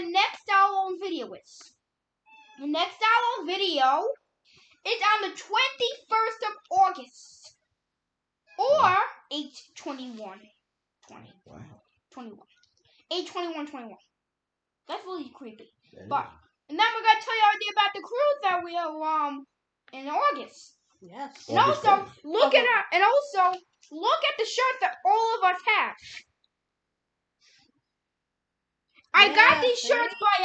the next hour-long video is. The next hour-long video is on the 21st of August. Or 8/21/20. Wow. 21. 8/21/21. That's really creepy. That But is. and then we're gonna tell you already about the cruise that we are in August. Yes. And August also 10th. look at the shirt that all of us have. I got these shirts on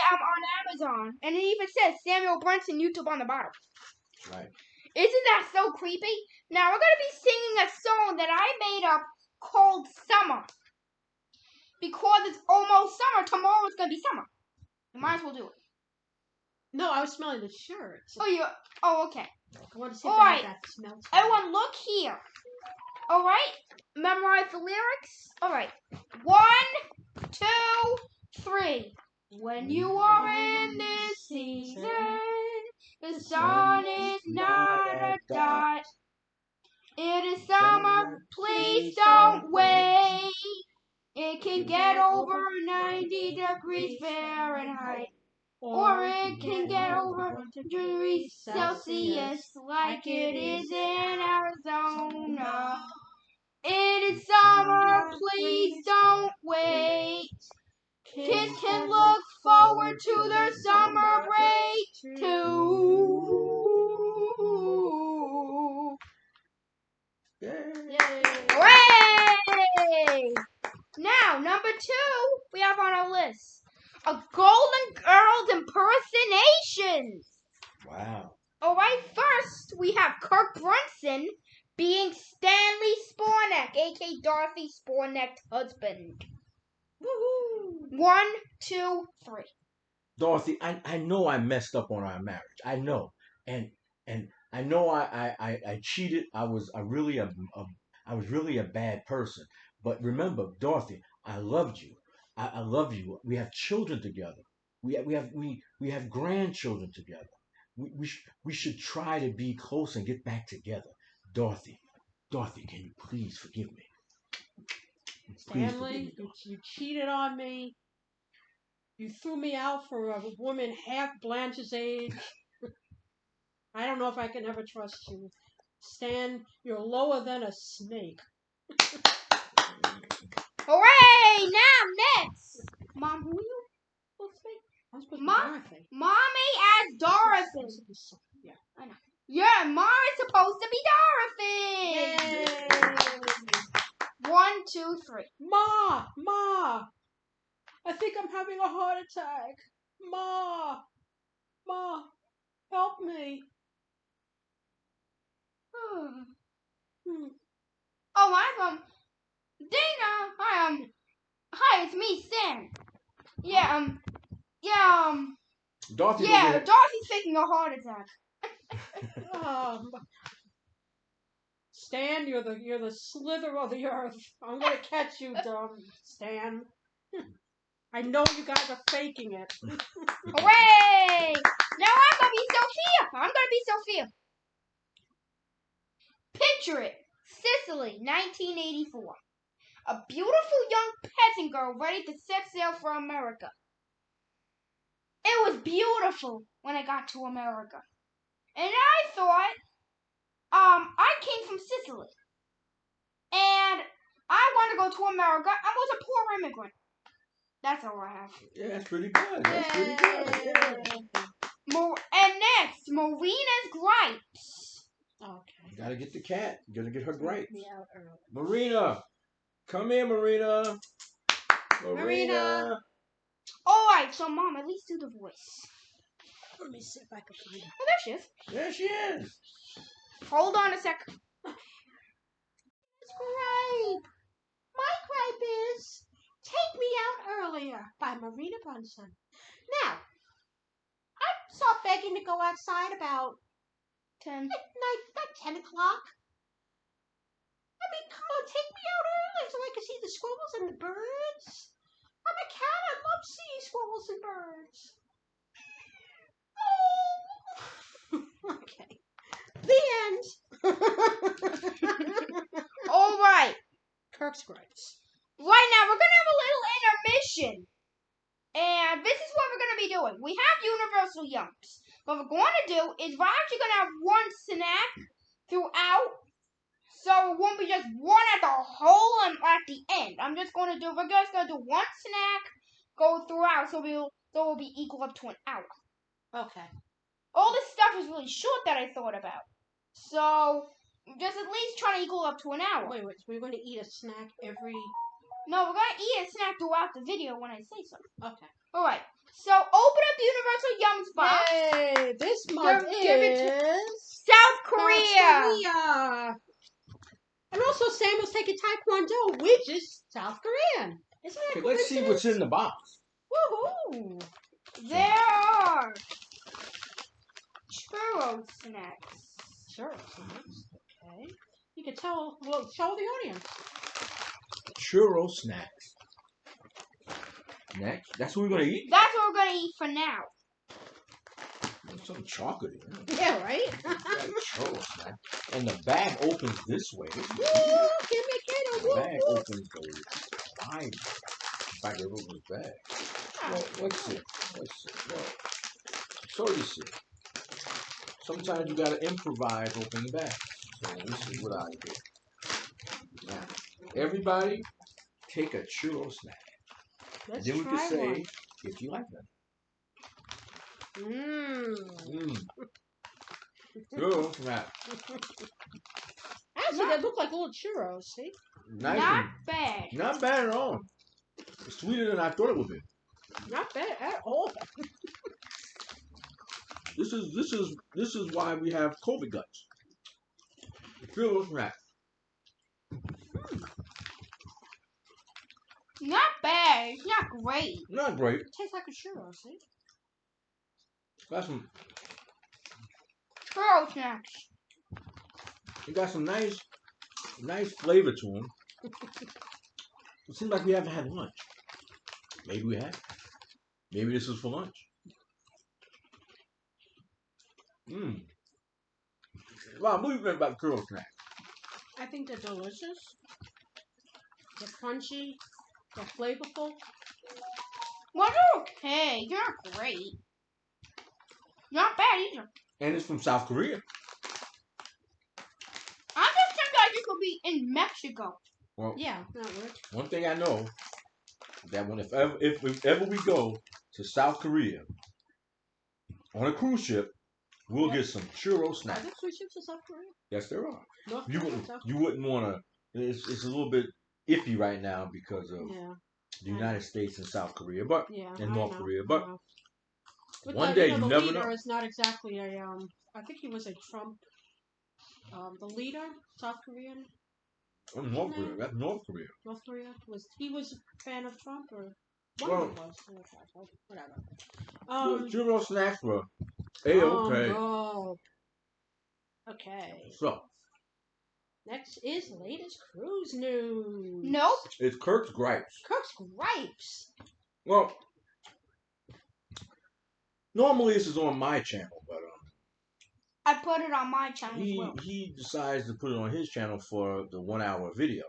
Amazon, and it even says Samuel Brunson YouTube on the bottom. Right. Isn't that so creepy? Now we're gonna be singing a song that I made up called Summer. Because it's almost summer, tomorrow's gonna be summer. You might as well do it. No, I was smelling the shirts. Oh, okay. I want to see if Alright. that smells. Everyone look here. Alright? Memorize the lyrics. Alright. 1, 2, 3. When you are in this season, the sun is not a dot. It is summer, please don't wait. It can get over 90 degrees Fahrenheit. Or it can get over 100 degrees Celsius like it is in Arizona. It is summer, please don't wait. Kids can look forward to their summer break too. Yay. Hooray! Now, number 2 we have on our list. A Golden Girls impersonations. Wow. Alright, first we have Kirk Brunson being Stanley Sporneck, aka Dorothy Sporneck's husband. Woohoo! 1, 2, 3. Dorothy, I know I messed up on our marriage. I know. And I know I cheated. I was really a bad person. But remember, Dorothy, I loved you. I love you. We have children together. We have grandchildren together. We should try to be close and get back together. Dorothy, can you please forgive me? Please Stanley, forgive me, you cheated on me. You threw me out for a woman half Blanche's age. I don't know if I can ever trust you. Stan, you're lower than a snake. Hooray! Now, next. Mom, who are you supposed to be? I'm supposed to be Dorothy. Mommy as Dorothy. Yeah. I know. Yeah, Mommy's supposed to be Dorothy. Yay! 1, 2, 3. Ma! I think I'm having a heart attack. Ma, help me. Oh, Dana. Hi, it's me, Stan. Dorothy. Dorothy's taking a heart attack. Stan, you're the slither of the earth. I'm gonna catch you, dumb Stan. I know you guys are faking it. Hooray! Now I'm gonna be Sophia. Picture it. Sicily, 1984. A beautiful young peasant girl ready to set sail for America. It was beautiful when I got to America. And I thought, I came from Sicily. And I want to go to America. I was a poor immigrant. That's all I have. Yeah, that's pretty good. Pretty good. And next, Marina's gripes. Okay. You gotta get the cat. You gotta get her gripes. Me out early. Marina, come here, Marina. Alright, so Mom, at least do the voice. Let me see if I can find her. Oh, there she is. There she is. Hold on a sec. Gripe. My gripe is Take Me Out Earlier by Marina Brunson. Now, I saw begging to go outside about 10. Not 10 o'clock. I mean, come on, take me out early so I can see the squirrels and the birds. I'm a cat. I love seeing squirrels and birds. Oh. Okay. The end. All right. Kirk's gripes. Right now, we're going to have a little intermission. And this is what we're going to be doing. We have Universal Yums. What we're going to do is we're actually going to have one snack throughout. So it won't be just one at the whole and at the end. We're just going to do one snack go throughout, so it will be equal up to an hour. Okay. All this stuff is really short that I thought about. So just at least try to equal up to an hour. Wait. So we're going to eat a snack every... No, we're going to eat a snack throughout the video when I say so. Okay. Alright. So open up the Universal Yums box. Yay! This month is... South Korea. And also Samuel's taking Taekwondo, which is South Korean. Isn't that Okay, let's see what's in the box. Woohoo! There are churro snacks. Churro snacks. Okay. You can tell, well, show the audience. Churro snacks. Next. That's what we're going to eat? That's what we're going to eat for now. There's some chocolate in it. Yeah, right? Churro snack. And the bag opens this way. Woo! Give me a kid. The bag opens the wide. In fact, it opens the bag. Well, let's see. Well, so you see. Sometimes you gotta improvise opening bags. So this is what I do. Now, everybody take a churro snack. Let's Then we can try say one. if you like them. Mmm. Churro snack. Actually, they look like little churros, see? Nice. Not bad. Not bad at all. It's sweeter than I thought it would be. Not bad at all. This is why we have COVID guts. Churro snack. Not bad. It's not great. Not great. It tastes like a churro, see? Got some. Churro snacks. It got some nice flavor to them. It seems like we haven't had lunch. Maybe we have. Maybe this is for lunch. Wow, what do you think about churro snacks? I think they're delicious. They're crunchy. They're flavorful. Well, they're okay. They're not great. Not bad either. And it's from South Korea. I just think that it could be in Mexico. Well, Yeah, that works. one thing I know that if ever we go to South Korea on a cruise ship, we'll get some churro Are snacks. there cruise ships in South Korea? Yes, there are. North You Korea, wouldn't South you wouldn't want to. It's a little bit iffy right now because of Yeah, the United States and South Korea, but yeah. and I North know, Korea. I But know. But one the, day you you know, the never leader know. is not exactly a I think he was a Trump. The leader, South Korean, North Korea. That's North Korea. North Korea was a fan of Trump or one Well, of them was whatever. churro snacks were A-okay. No. Okay. So Next is latest cruise news. Nope. it's Kirk's gripes. Kirk's gripes. Well, normally this is on my channel, but I put it on my channel as well. he decides to put it on his channel for the 1 hour video.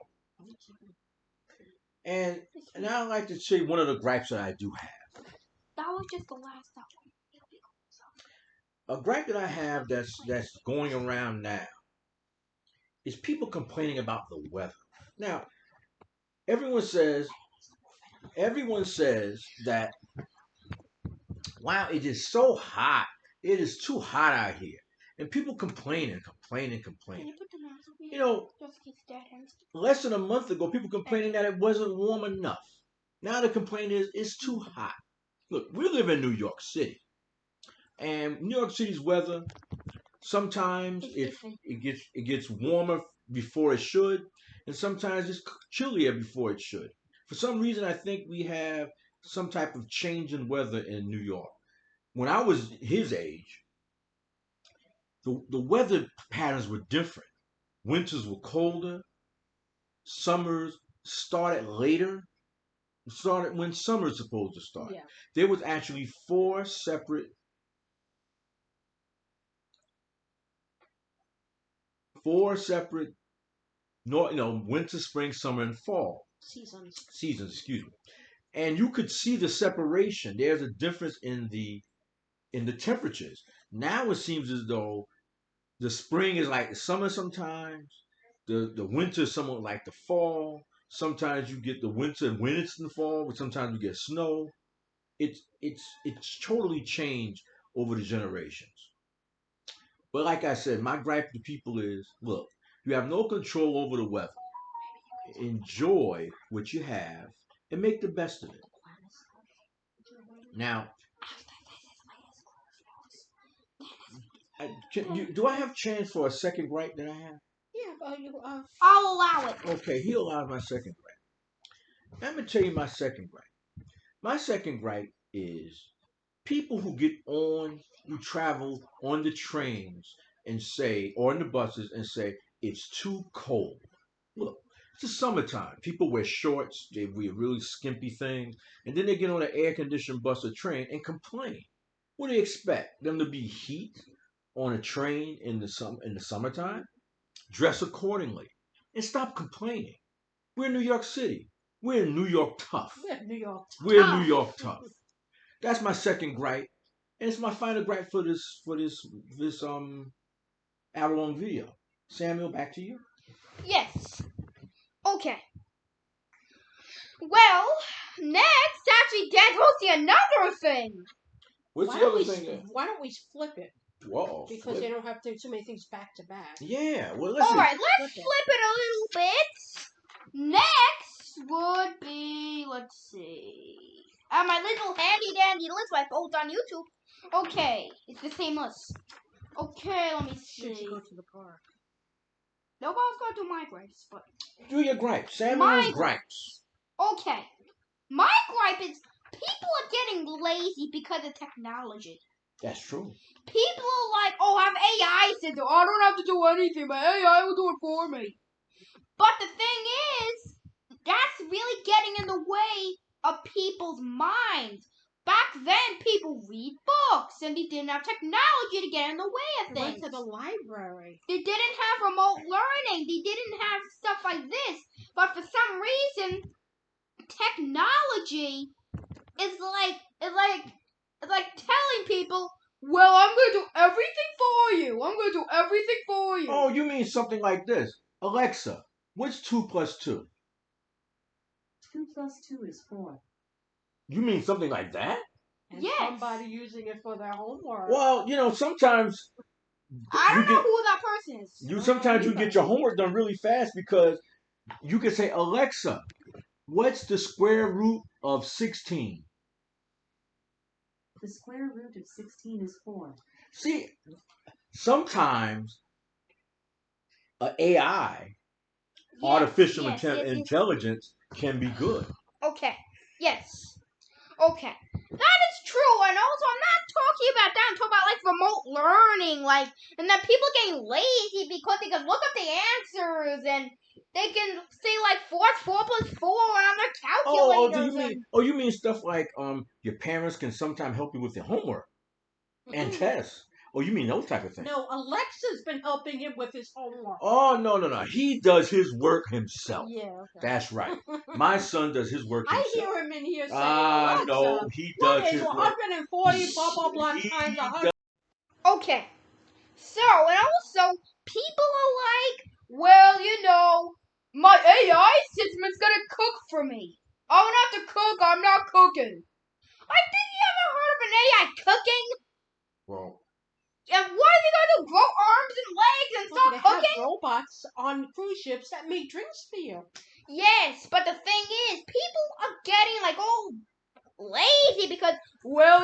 And I like to say one of the gripes that I do have. That was just the last one. A gripe that I have that's going around now is people complaining about the weather. Now, everyone says that, wow, it is so hot. It is too hot out here. And people complain. Can you put the mask on? You know, Just in case Dad has to. less than a month ago, people complaining that it wasn't warm enough. Now the complaint is it's too hot. Look, we live in New York City. And New York City's weather, sometimes it gets warmer before it should, and sometimes it's chillier before it should. For some reason, I think we have some type of change in weather in New York. When I was his age, the weather patterns were different. Winters were colder. Summers started later. Started when summer's supposed to start. Yeah. There was actually four separate winter, spring, summer, and fall Seasons. seasons, excuse me. and you could see the separation. There's a difference in the temperatures. Now it seems as though the spring is like the summer sometimes. The winter is somewhat like the fall. Sometimes you get the winter when it's in the fall, but sometimes you get snow. It's totally changed over the generations. But like I said, my gripe to people is, look, you have no control over the weather. Enjoy what you have and make the best of it. Now, do I have chance for a second gripe that I have? Yeah, I'll allow it. Okay, he allows my second gripe. I'm gonna tell you my second gripe. My second gripe is people who travel on the trains and say, or on the buses and say, it's too cold. Look, it's the summertime. People wear shorts, they wear really skimpy things, and then they get on an air conditioned bus or train and complain. What do you expect? Them to be heat on a train in the summertime? Dress accordingly and stop complaining. We're in New York City. We're in New York tough. we're New York. We're in New York tough. That's my second gripe, and it's my final gripe for this hour-long video. Samuel, back to you. Yes. Okay. Well, next, actually, Dad will see another thing. What's the other thing? Why don't we flip it? Whoa. Because they don't have to do too many things back to back. Yeah. Well, listen. All right, let's flip it a little bit. Next would be, let's see, my little handy dandy list I post on YouTube. Okay, it's the same list. Okay, let me Should see. you go to the park? Nobody's gonna do my gripes, but Do your gripes. Samuel's gripes. okay. My gripe is people are getting lazy because of technology. That's true. People are like, oh, I have AI system. I don't have to do anything. My AI will do it for me. But the thing is, that's really getting in the way of people's minds. Back then, people read books, and they didn't have technology to get in the way of They things. went to the library. They didn't have remote learning. They didn't have stuff like this. But for some reason, technology is like telling people, well, I'm going to do everything for you. I'm going to do everything for you. Oh, you mean something like this. Alexa, what's 2 plus 2? 2 plus 2 is 4. You mean something like that? And Yes. somebody using it for their homework. Well, sometimes I don't know who that person is. sometimes you get your homework done really fast because you can say, Alexa, what's the square root of 16? The square root of 16 is 4. See, sometimes AI, artificial intelligence, can be good. Okay. Yes. Okay. That is true. And also, I'm not talking about that. I'm talking about like remote learning, and then people getting lazy because they can look up the answers and they can say like 4 plus 4 on their calculators. You mean stuff like your parents can sometimes help you with their homework and tests? Oh, you mean those type of things? No, Alexa's been helping him with his homework. Oh, no. He does his work himself. Yeah, okay. That's right. My son does his work himself. I hear him in here saying, Alexa, no, he does what is his 140 blah, blah, blah times 100? Okay. So, and also, people are like, well, my AI system's gonna cook for me. I don't have to cook, I'm not cooking. I think you ever heard of an AI cooking? Well, And what are they gonna do? Grow arms and legs and start They cooking? have robots on cruise ships that make drinks for you. Yes, but the thing is, people are getting like all lazy because, well,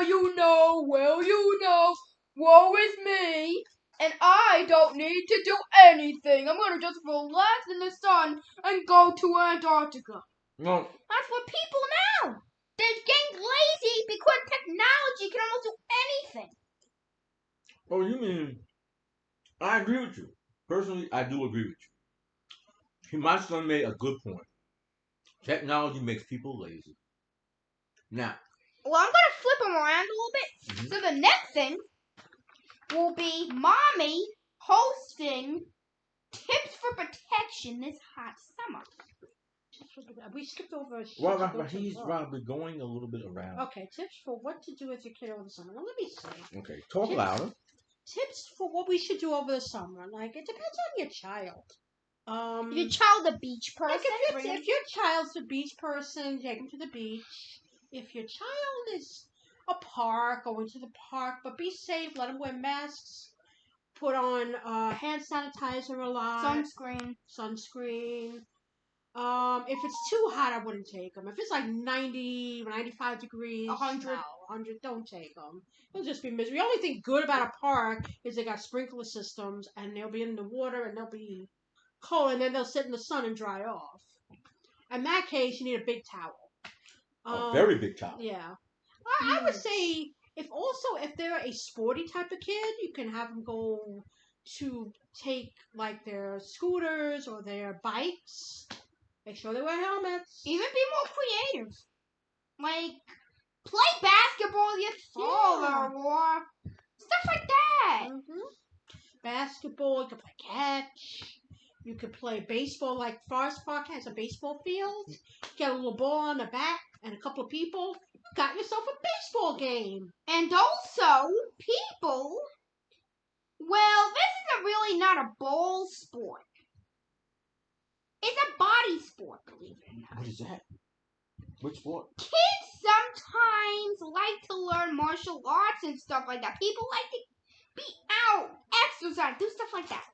woe is me, and I don't need to do anything. I'm gonna just relax in the sun and go to Antarctica. no. That's what people now. They're getting lazy because technology can almost do anything. Oh, you mean? I agree with you. Personally, I do agree with you. My son made a good point. Technology makes people lazy. Now, Well, I'm gonna flip them around a little bit. So the next thing will be Mommy hosting tips for protection this hot summer. We skipped over. Well, should you go to he's work. probably going a little bit around. Okay, tips for what to do with your kid over the summer. Well, let me see. Okay, talk Tips- louder. Tips for what we should do over the summer. Like, it depends on your child. Is your child a beach person? Like if your child's a beach person, take them to the beach. If your child is a park, go into the park, but be safe. Let them wear masks. Put on hand sanitizer a lot. Sunscreen. If it's too hot, I wouldn't take them. If it's like 90, 95 degrees, 100, don't take them. It'll just be miserable. The only thing good about a park is they got sprinkler systems, and they'll be in the water, and they'll be cold, and then they'll sit in the sun and dry off. In that case, you need a big towel. A very big towel. Yeah. I would say if they're a sporty type of kid, you can have them go to take like their scooters or their bikes. Make sure they wear helmets. Even be more creative. Like, play basketball with your father or stuff like that. Basketball, you can play catch. You could play baseball, like Forest Park has a baseball field. Get a little ball on the bat and a couple of people. You got yourself a baseball game. And also, people, well, this is really not a ball sport. It's a body sport, believe it or not. What is that? Which sport? Kids sometimes like to learn martial arts and stuff like that. People like to be out, exercise, do stuff like that.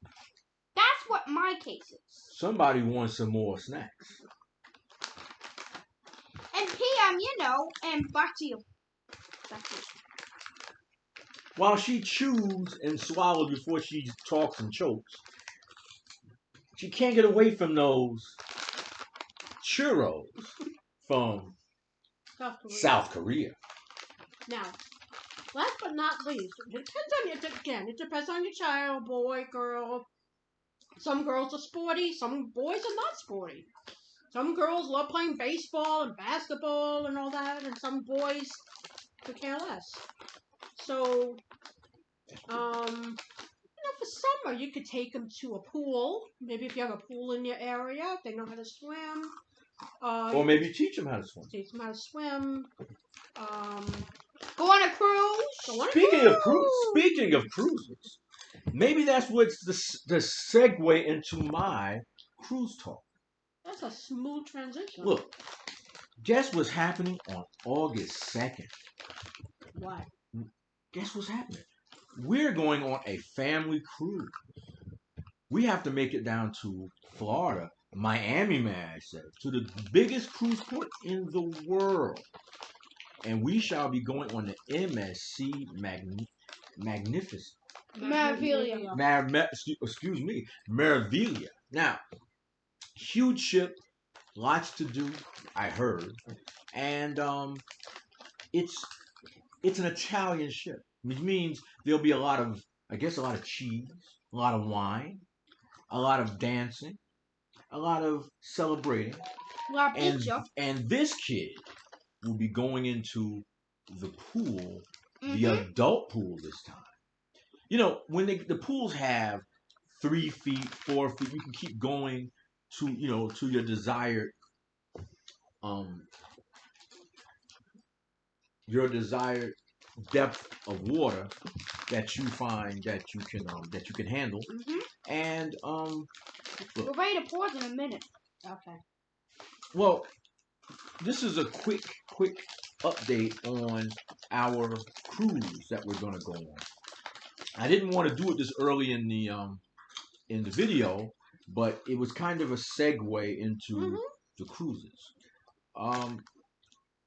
That's what my case is. Somebody wants some more snacks. And PM, and back to you. While she chews and swallows before she talks and chokes, she can't get away from those churros from South Korea. Now, last but not least, it depends on your child, boy, girl. Some girls are sporty, some boys are not sporty. Some girls love playing baseball and basketball and all that, and some boys could care less. So, for summer, you could take them to a pool. Maybe if you have a pool in your area, if they know how to swim. Or maybe teach them how to swim. Teach them how to swim. Go on a cruise. Speaking of cruises, maybe that's what's the segue into my cruise talk. That's a smooth transition. Look, guess what's happening on August 2nd? What? Guess what's happening? We're going on a family cruise. We have to make it down to Florida, Miami, may I say, to the biggest cruise port in the world. And we shall be going on the MSC Magnificent. Maravilia. Excuse me, Maravilia. Now, huge ship, lots to do, I heard. And it's an Italian ship, which means there'll be a lot of cheese, a lot of wine, a lot of dancing, a lot of celebrating. And this kid will be going into the pool, the adult pool this time. When the pools have 3 feet, 4 feet, you can keep going to your desired depth of water that you find that you can handle. And we're ready to pause in a minute. Okay. Well, this is a quick update on our cruise that we're going to go on. I didn't want to do it this early in the video, but it was kind of a segue into the cruises.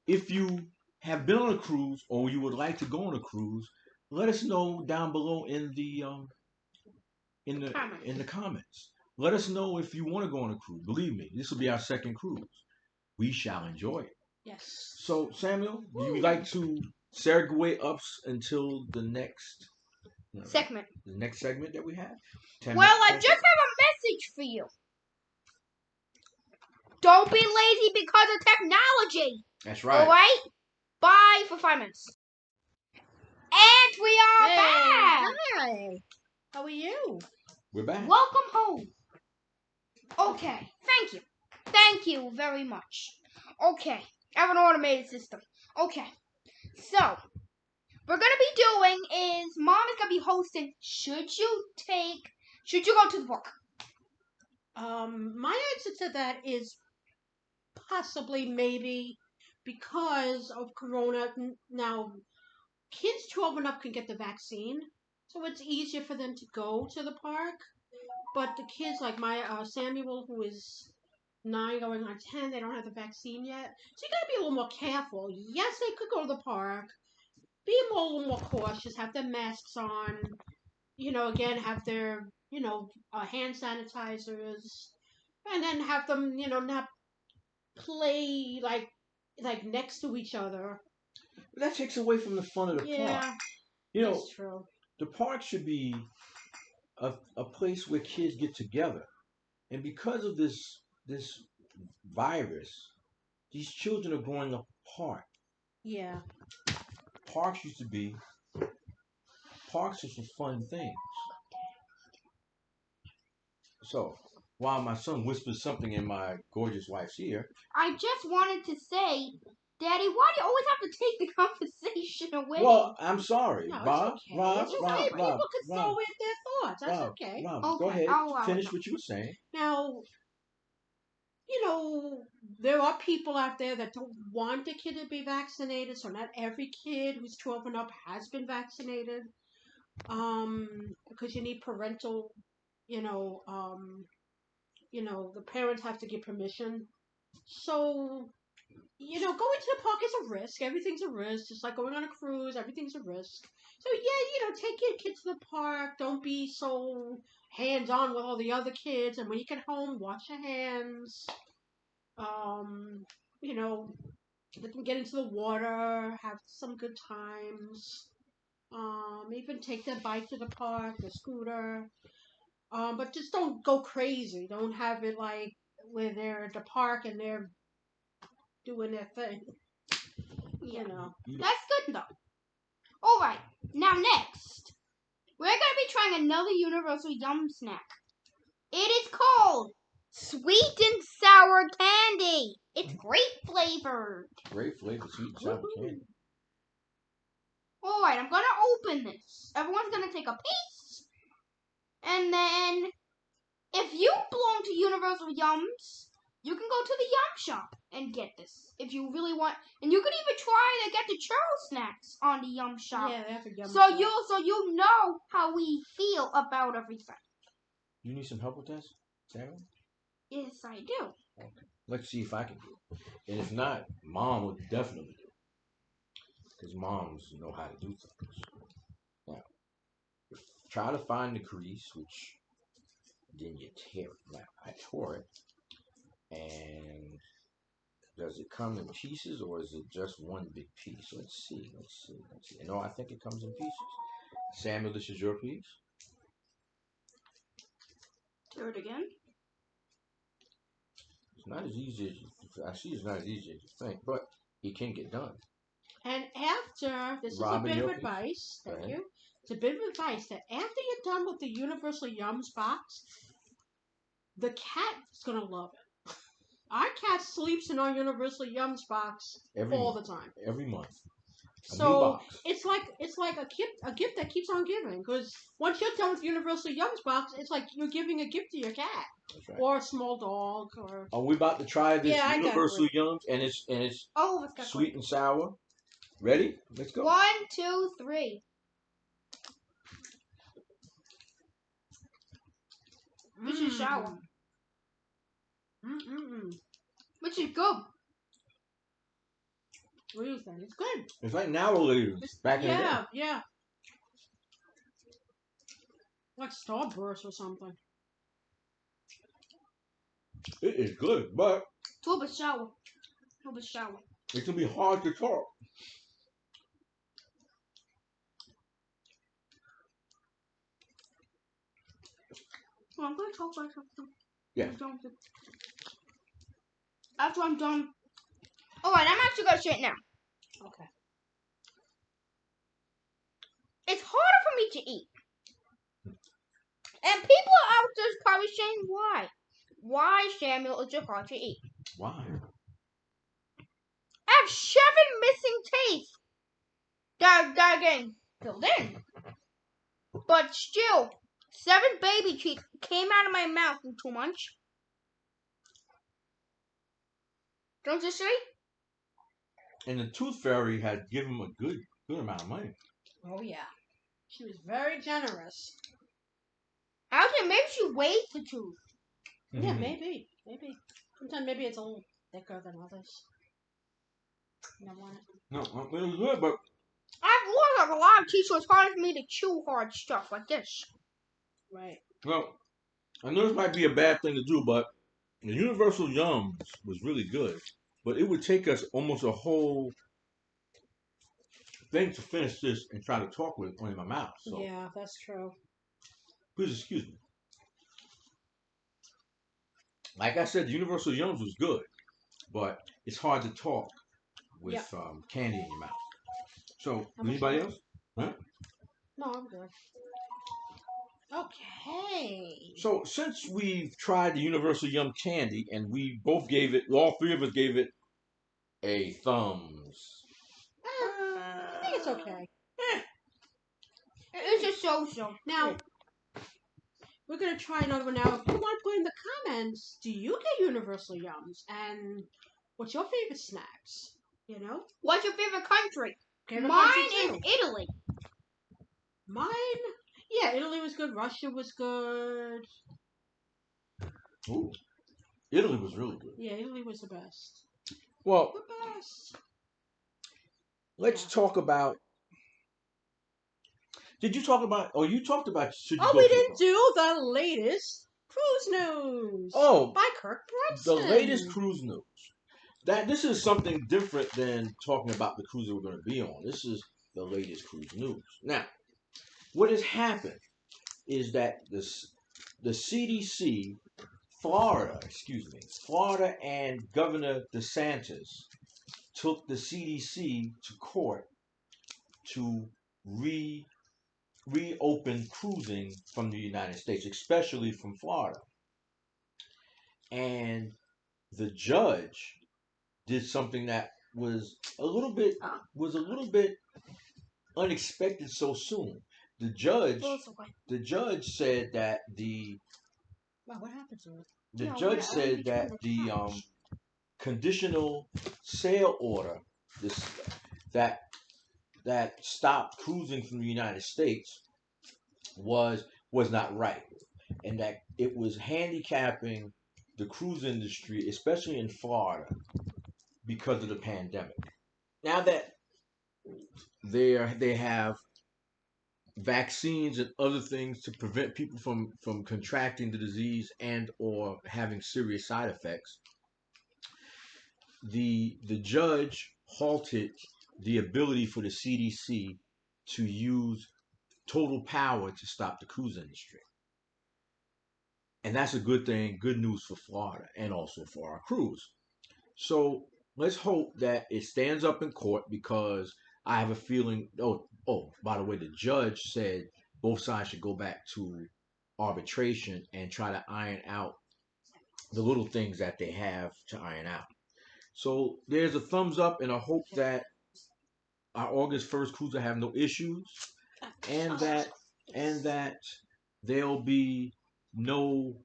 If you have been on a cruise or you would like to go on a cruise, let us know down below in the comments. Let us know if you want to go on a cruise. Believe me, this will be our second cruise. We shall enjoy it. Yes. So, Samuel, do you like to segue up until the next segment? The next segment that we have? I just have a message for you. Don't be lazy because of technology. That's right. All right? Bye for 5 minutes. And we are back. Hi. How are you? We're back. Welcome home. Okay, thank you. Thank you very much. Okay, I have an automated system. Okay, so we're gonna be doing is Mom is gonna be hosting. Should you go to the park? My answer to that is possibly, maybe, because of Corona. Now, kids 12 and up can get the vaccine, so it's easier for them to go to the park. But the kids like my Samuel, who is 9 going on 10, they don't have the vaccine yet. So you gotta be a little more careful. Yes, they could go to the park. Be a little more cautious, have their masks on, again, have their, hand sanitizers, and then have them, not play like next to each other. That takes away from the fun of the park. Yeah, that's true. The park should be a place where kids get together. And because of this virus, these children are growing up apart. Yeah. Parks used to be parks are for fun things. So while my son whispers something in my gorgeous wife's ear, I just wanted to say, Daddy, why do you always have to take the conversation away? well, I'm sorry, No, Bob, it's okay. Rob, It's okay. Rob, People Rob, can Rob, throw in their thoughts. That's Rob, okay. Rob, Okay, go ahead, I'll allow finish it. what you were saying. Now, there are people out there that don't want a kid to be vaccinated, so not every kid who's 12 and up has been vaccinated. Because you need parental, the parents have to give permission. So, going to the park is a risk. Everything's a risk. Just like going on a cruise, everything's a risk. So, yeah, take your kids to the park. Don't be so hands-on with all the other kids. And when you get home, wash your hands. You know, let them get into the water, have some good times. Even take their bike to the park, the scooter. But just don't go crazy. Don't have it like where they're at the park and they're doing their thing. Yeah. You know. That's good though. Alright, now next, we're going to be trying another Universal Yum snack. It is called Sweet and Sour Candy. It's grape flavored. Great flavor, sweet and sour candy. Alright, I'm going to open this. Everyone's going to take a piece. And then, if you belong to Universal Yums, you can go to the Yum shop and get this. If you really want. And you can even try to get the churro snacks on the Yum shop. Yeah, they have a Yum So shop. you know how we feel about everything. You need some help with this, Sarah? Yes, I do. Okay. Let's see if I can do it. And if not, Mom would definitely do it. Because moms know how to do things. Now, try to find the crease, which then you tear it. Now, I tore it. And does it come in pieces or is it just one big piece? Let's see. No, I think it comes in pieces. Samuel, this is your piece. Do it again. It's not as easy as I see. It's not as easy as you think, but it can get done. And after, this Robin, is a bit of your piece? advice. Thank Go you. ahead. It's a bit of advice that after you're done with the Universal Yums box, the cat is going to love it. Our cat sleeps in our Universal Yums box all the time. Every month. A new So box. it's like a gift that keeps on giving. Because once you're done with Universal Yums box, it's like you're giving a gift to your cat. That's right. Or a small dog. Or Are we about to try this Yeah, I got Universal three. Yums and it's Oh, let's go. sweet and sour? Ready? Let's go. 1, 2, 3. Which is sour. Which is good. What do you think? It's good. It's like now later. Back in the day. Yeah. Like Starburst or something. It is good, but It's a little bit sour. it can be hard to talk. Well, I'm going to talk about something. Yeah. After I'm done. Alright, I'm actually going to say it now. Okay. It's harder for me to eat. And people are out there probably saying why. Why, Samuel, is it hard to eat? Why? I have 7 missing teeth that are getting filled in. But still, 7 baby teeth came out of my mouth in 2 months. Don't you see? And the Tooth Fairy had given him a good amount of money. Oh yeah, she was very generous. I think maybe she weighs the tooth. Yeah, maybe. Sometimes maybe it's a little thicker than others. You don't want it. No, it was good, but I've lost a lot of teeth, so it's hard for me to chew hard stuff like this. Right. well, I know this might be a bad thing to do, but the Universal Yums was really good. But it would take us almost a whole thing to finish this and try to talk with it in my mouth. So Yeah, that's true. please excuse me. Like I said, the Universal Yums was good, but it's hard to talk with candy in your mouth. So, anybody else? Huh? No, I'm good. Okay. So, since we've tried the Universal Yum candy and we both gave it, all 3 of us gave it a thumbs. I think it's okay. It's a so-so. Now, we're going to try another one now. If you want to put in the comments, do you get Universal Yums? And what's your favorite snacks? You know? What's your favorite country? Favorite Mine country, is too. Italy. Mine? Yeah, Italy was good. Russia was good. Ooh, Italy was really good. Yeah, Italy was the best. Well, The best. let's talk about. Did you talk about? Oh, you talked about. Should you Oh, go we to didn't do the latest cruise news. Oh, by Kirk the Brunson. latest cruise news. That this is something different than talking about the cruise that we're going to be on. This is the latest cruise news. Now, what has happened is that the CDC, Florida and Governor DeSantis took the CDC to court to reopen cruising from the United States, especially from Florida. And the judge did something that was a little bit unexpected so soon. The judge said that Wow, what happened to it? the conditional sail order this that stopped cruising from the United States was not right, and that it was handicapping the cruise industry, especially in Florida, because of the pandemic. Now that they have vaccines and other things to prevent people from contracting the disease and or having serious side effects, the judge halted the ability for the CDC to use total power to stop the cruise industry. And that's a good thing, good news for Florida and also for our cruise. So let's hope that it stands up in court, because I have a feeling. By the way, the judge said both sides should go back to arbitration and try to iron out the little things that they have to iron out. So there's a thumbs up, and I hope that our August 1st cruise will have no issues, and that there'll be no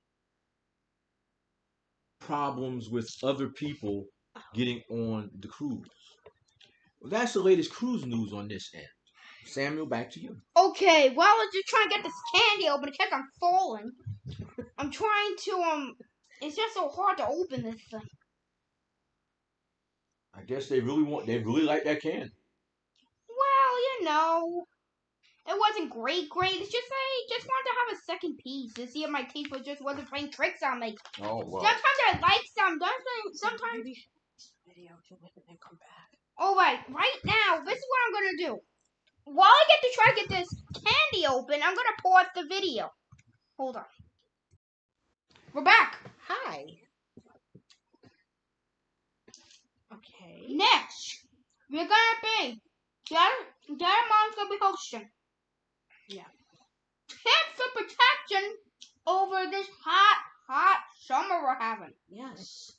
problems with other people getting on the cruise. Well, that's the latest cruise news on this end. Samuel, back to you. Okay, well, I'm just trying to get this candy open because I'm falling. I'm trying to, it's just so hard to open this thing. I guess they really like that candy. Well, it wasn't great. It's just I just wanted to have a second piece to see if my teeth wasn't playing tricks on me. Oh wow. Sometimes I like some. Sometimes. Video to it and then come back. All right, right now, this is what I'm gonna do. While I get to try to get this candy open, I'm gonna pause the video. Hold on. We're back. Hi. Okay. Next, we're gonna be Dad and Mom's gonna be hosting. Yeah. Tips for protection over this hot hot summer we're having. Yes.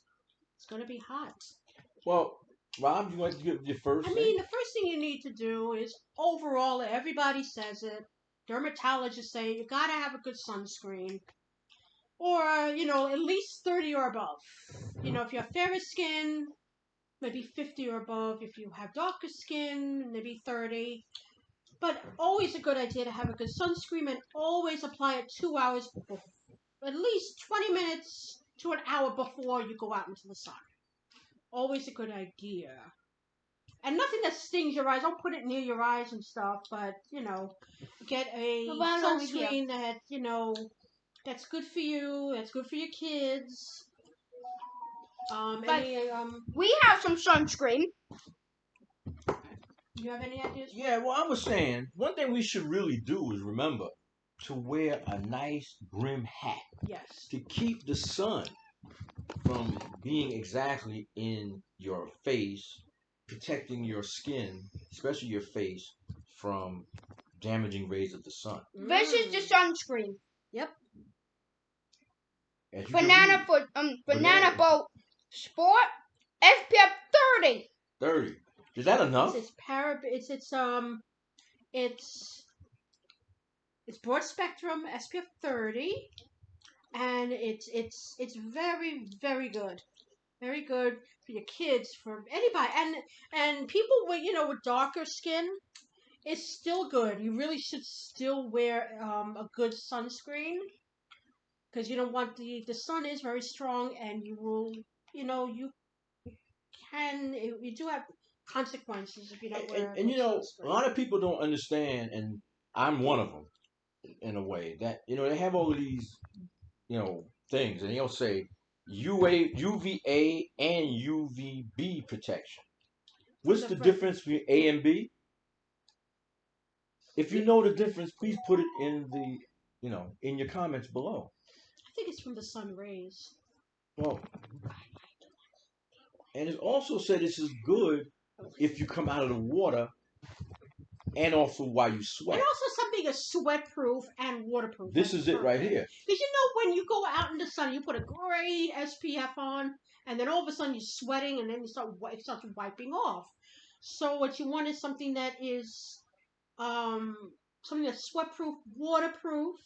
It's going to be hot. Well, Rob, you want to give your first I thing? mean, the first thing you need to do is overall, everybody says it. Dermatologists say you got to have a good sunscreen. Or, at least 30 or above. If you have fairer skin, maybe 50 or above. If you have darker skin, maybe 30. But always a good idea to have a good sunscreen and always apply it 2 hours before, at least 20 minutes to an hour before you go out into the sun. Always a good idea. And nothing that stings your eyes. Don't put it near your eyes and stuff, but, get a sunscreen that, that's good for you, that's good for your kids. But we have some sunscreen. You have any ideas? Yeah, well, I was saying, one thing we should really do is remember to wear a nice brim hat Yes. to keep the sun from being exactly in your face, protecting your skin, especially your face, from damaging rays of the sun. This is the sunscreen. Yep. As you Banana can read, Banana Boat Sport SPF 30. 30. Is that enough? It's broad spectrum SPF 30, and it's very, very good. Very good for your kids, for anybody, and people with darker skin. It's still good. You really should still wear a good sunscreen, because you don't want the sun is very strong, and you will you do have consequences if you don't wear And sunscreen. a lot of people don't understand, and I'm one of them in a way, that they have all of these things, and they'll say UVA and UVB protection. What's the difference between A and B? If you know the difference, please put it in in your comments below. I think it's from the sun rays. Well, and it's also said this is good if you come out of the water, and also while you sweat. And also something is sweat-proof and waterproof. This is it right here. Because when you go out in the sun, you put a great SPF on, and then all of a sudden you're sweating, and then it starts wiping off. So what you want is something that is something that's sweat-proof, waterproof.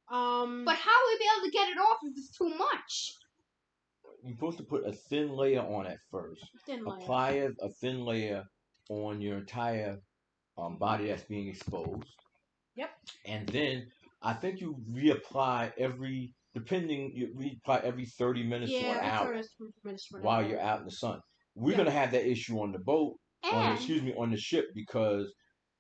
But how will we be able to get it off if it's too much? You're supposed to put a thin layer on at first. Apply a thin layer on your entire body that's being exposed. Yep. And then I think you reapply every 30 minutes to an hour while you're out in the sun. We're gonna have that issue on the boat, on the ship, because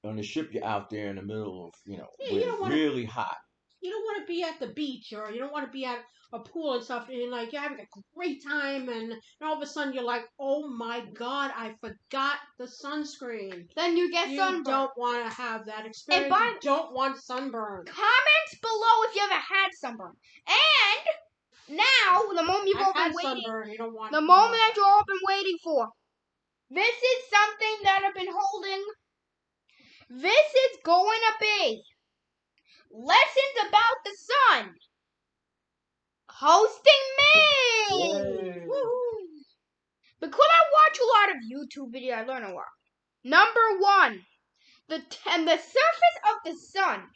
on the ship you're out there in the middle of where it's really hot. You don't want to be at the beach, or you don't want to be at a pool and stuff, and you're having a great time, and all of a sudden you're like, oh my god, I forgot the sunscreen. Then you get sunburn. You don't want to have that experience. You don't want sunburn. Comments below if you ever had sunburn. And now, the moment you've all been waiting, sunburn, you don't want the moment that you've all been waiting for. This is something that I've been holding. This is going to be lessons about the sun. Hosting me. Woo-hoo. Because I watch a lot of YouTube videos, I learn a lot. Number 1, the surface of the sun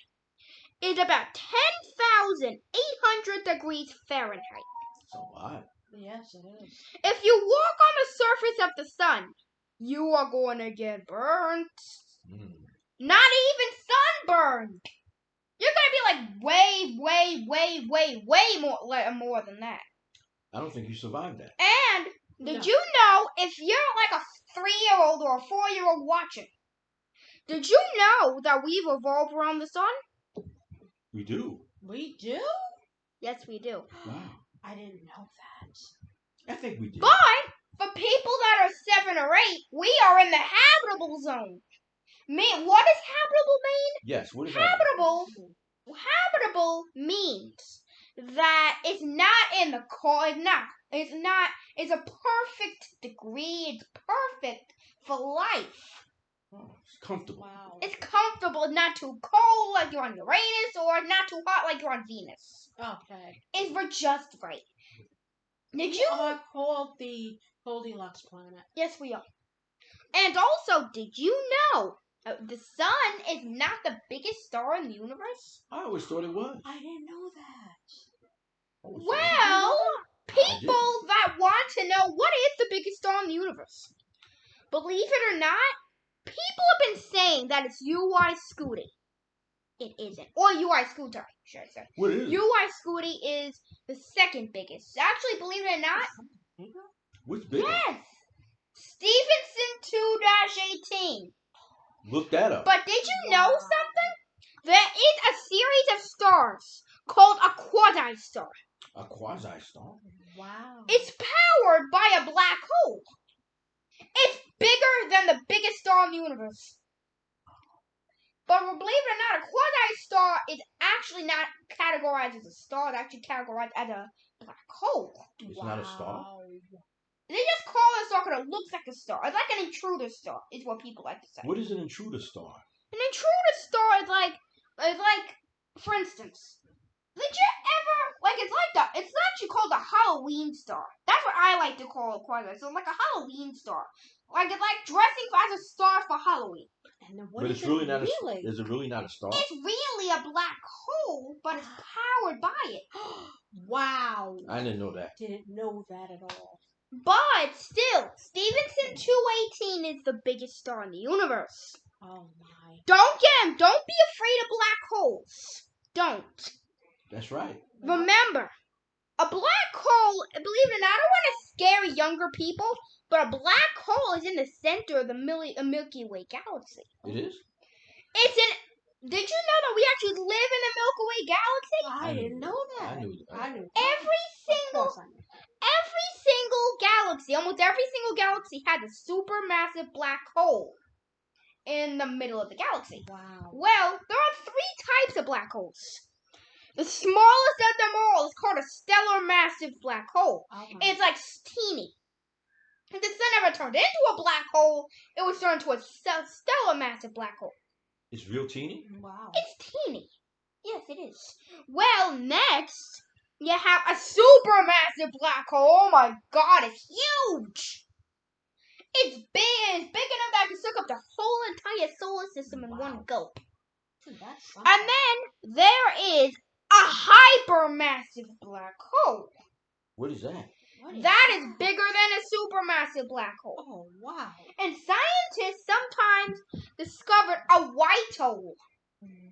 is about 10,800 degrees Fahrenheit. That's a lot. Yes, it is. If you walk on the surface of the sun, you are going to get burnt. Not even sunburned. You're going to be like way more than that. I don't think you survived that. And did you know, if you're like a 3-year-old or a 4-year-old watching, did you know that we've evolved around the sun? We do. We do? Yes, we do. Wow. I didn't know that. I think we do. But for people that are 7 or 8, we are in the habitable zone. What does habitable mean? Yes, what is habitable? Habitable means that it's not in the cold. It's a perfect degree. It's perfect for life. Oh, it's comfortable. Wow. It's comfortable. comfortable, not too cold like you're on Uranus, or not too hot like you're on Venus. Okay. We're just right. Did We you? are called the Goldilocks planet. Yes, we are. And also, did you know the sun is not the biggest star in the universe? I always thought it was. I didn't know that. Oh, so Well, people that want to know what is the biggest star in the universe, believe it or not, people have been saying that it's UI Scuti. It isn't. Or UI Scooter, should I say. what is it? UI Scuti is the second biggest. Actually, believe it or not, What's bigger? yes. Stevenson 2-18. Look that up. But did you know something? There is a series of stars called a quasi-star. A quasi-star? Wow. It's powered by a black hole. It's bigger than the biggest star in the universe. But believe it or not, a quasi-star is actually not categorized as a star. It's actually categorized as a black hole. It's not a star? They just call it a star because it looks like a star. It's like an intruder star, is what people like to say. What is an intruder star? An intruder star is like, for instance, did you ever, it's actually called a Halloween star. That's what I like to call it, quasi. So like a Halloween star. Like it's like dressing as a star for Halloween. And then what But is it's really it not really? Is it really not a star? It's really a black hole, but it's powered by it. Wow. I didn't know that. Didn't know that at all. But still, Stevenson 2-18 is the biggest star in the universe. Oh my. Don't be afraid of black holes. Don't. That's right. Remember, a black hole, believe it or not, I don't want to scare younger people, but a black hole is in the center of the Milky Way galaxy. It is? Did you know that we actually live in the Milky Way galaxy? I didn't know that. I knew that. I knew. Every single galaxy, almost every single galaxy has a supermassive black hole in the middle of the galaxy. Wow. Well, there are 3 types of black holes. The smallest of them all is called a stellar massive black hole. It's like teeny. If the sun ever turned into a black hole, it would turn into a stellar massive black hole. It's real teeny? Wow. It's teeny. Yes, it is. Well, next, you have a supermassive black hole. Oh my god, it's huge. It's big. It's big enough that it can suck up the whole entire solar system in one gulp. And then there is a hypermassive black hole. What is that? That is bigger than a supermassive black hole. Oh, wow. And scientists sometimes discovered a white hole.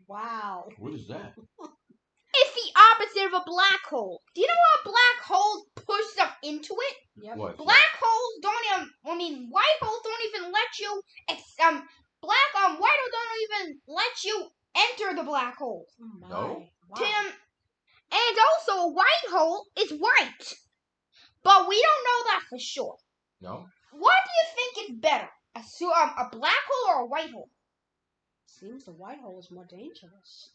Wow. What is that? It's the opposite of a black hole. Do you know how a black hole pushes stuff into it? Yep. What? Black holes white holes don't even let you, white holes don't even let you enter the black hole. Oh, No? wow. And also a white hole is white. But we don't know that for sure. No? What do you think is better? A black hole or a white hole? Seems the white hole is more dangerous.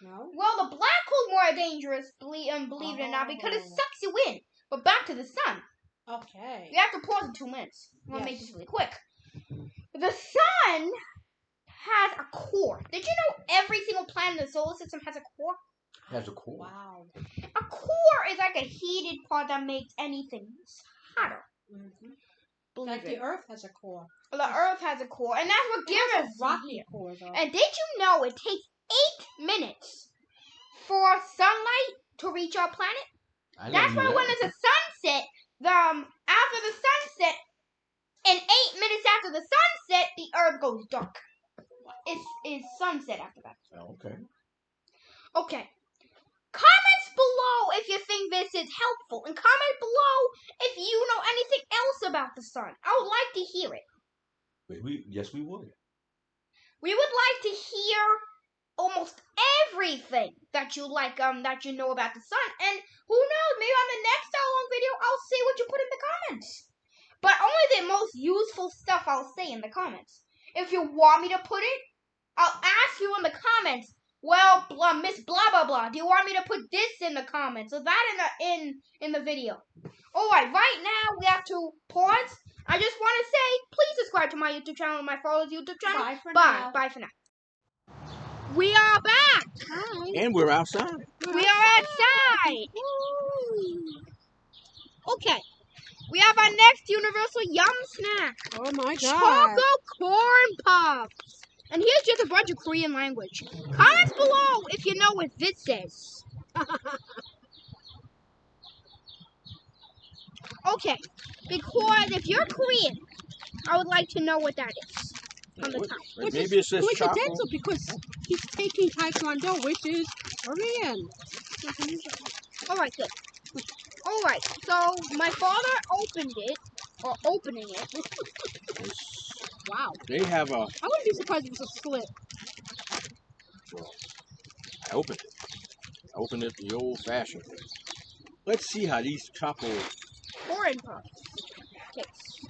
No? Well, the black hole's more dangerous, believe it or not, because it sucks you in. But back to the sun. Okay. We have to pause in 2 minutes. I'm going to make Yes. this really quick. The sun has a core. Did you know every single planet in the solar system has a core? Has a core. Wow. A core is like a heated part that makes anything hotter. Mm-hmm. Believe Like it. the Earth has a core. The Earth has a core, and that's what It gives has us a rocky core, though. And did you know it takes 8 minutes for sunlight to reach our planet? I never That's knew why that. when it's a sunset, after the sunset, and 8 minutes after the sunset, the Earth goes dark. It's sunset after that. Oh, okay. Okay. Comments below if you think this is helpful, and comment below if you know anything else about the sun. I would like to hear it. Yes, we would. We would like to hear almost everything that you like, that you know about the sun. And who knows, maybe on the next hour-long video, I'll see what you put in the comments. But only the most useful stuff I'll say in the comments. If you want me to put it, I'll ask you in the comments. Well, Miss blah blah blah, do you want me to put this in the comments or that in the video? All right, right now we have to pause. I just want to say, please subscribe to my YouTube channel and my father's YouTube channel. Bye for now. Bye for now. We are back. Hi. And we're outside. We are outside. Okay. We have our next universal yum snack. Oh my god. Choco corn puffs. And here's just a bunch of Korean language. Comments below if you know what this is. Okay. Because if you're Korean, I would like to know what that is. On the top. Maybe it says chocolate. Coincidental because he's taking Taekwondo, which is Korean. Alright, good. Alright, so my father opened it, or opening it. Wow. They have a... I wouldn't be surprised if it was a slip. Well, I opened it. I opened it the old-fashioned way. Let's see how these chocolate... Corn puffs. Taste.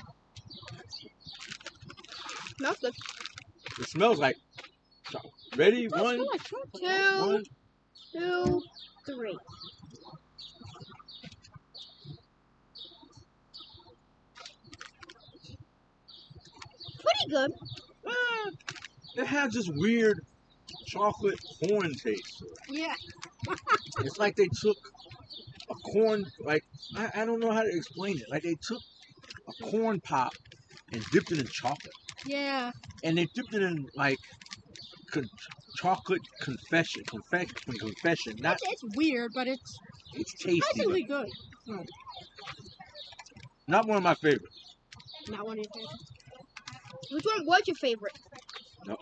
Smells good. It smells like chocolate. Ready? It does One, smell like chocolate. Two, three. Pretty good. It has this weird chocolate corn taste. Yeah. It's like they took a corn, like, I don't know how to explain it. Like they took a corn pop and dipped it in chocolate. Yeah. And they dipped it in, like, chocolate confession. Not, It's weird, but it's tasty. surprisingly good. Not one of my favorites. Not one of your favorites. Which one was your favorite? No.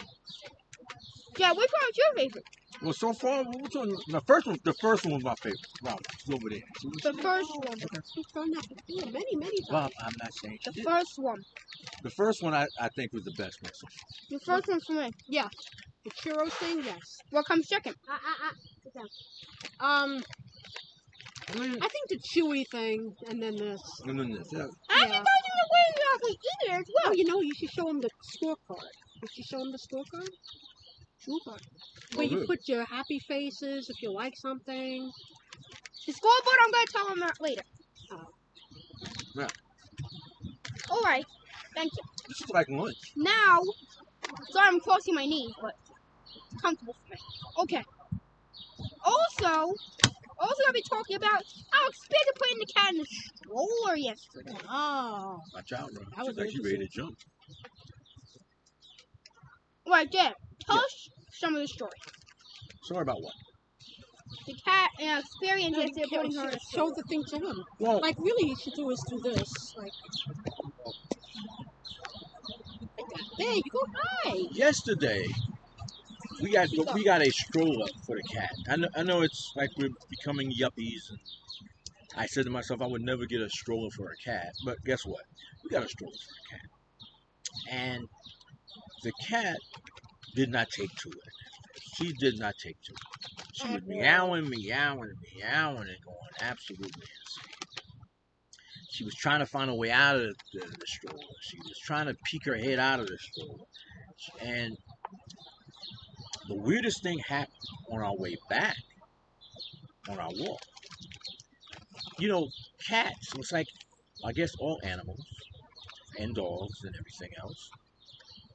Yeah, which one was your favorite? Well, so far, which one? The first one was my favorite. Wow, it's over there. The first one. She's done that before many times. Well, I'm not saying she The did. first one. The first one I think was the best one. The first one for me. Yeah. The churro thing, yes. What comes second? Sit down. I think the chewy thing, and then this. And then this, yeah. I haven't gotten the way you actually eat it as Oh, well. you know, you should show him the scorecard. You should show him the scorecard. Scorecard. Where you good. put your happy faces if you like something. The scoreboard, I'm going to tell him that later. Yeah. Alright. Thank you. This is like lunch. Now, sorry I'm crossing my knees, but it's comfortable for me. Okay. Also gonna be talking about how expensive putting the cat in the stroller yesterday. Oh. Watch out, bro. That was She's actually ready to jump. Right there. Tell us some of the story. Sorry about what? The cat experience No, yesterday putting her in a show stroller. the thing to him. Well, Like, really, you should do is do this. Like that. There, you go high. yesterday we got a stroller for the cat. I know it's like we're becoming yuppies, and I said to myself I would never get a stroller for a cat, but guess what? We got a stroller for a cat, and the cat did not take to it. She did not take to it. She was meowing, and going absolutely insane. She was trying to find a way out of the stroller. She was trying to peek her head out of the stroller. And the weirdest thing happened on our way back, on our walk. You know, cats, it's like, I guess all animals, and dogs and everything else,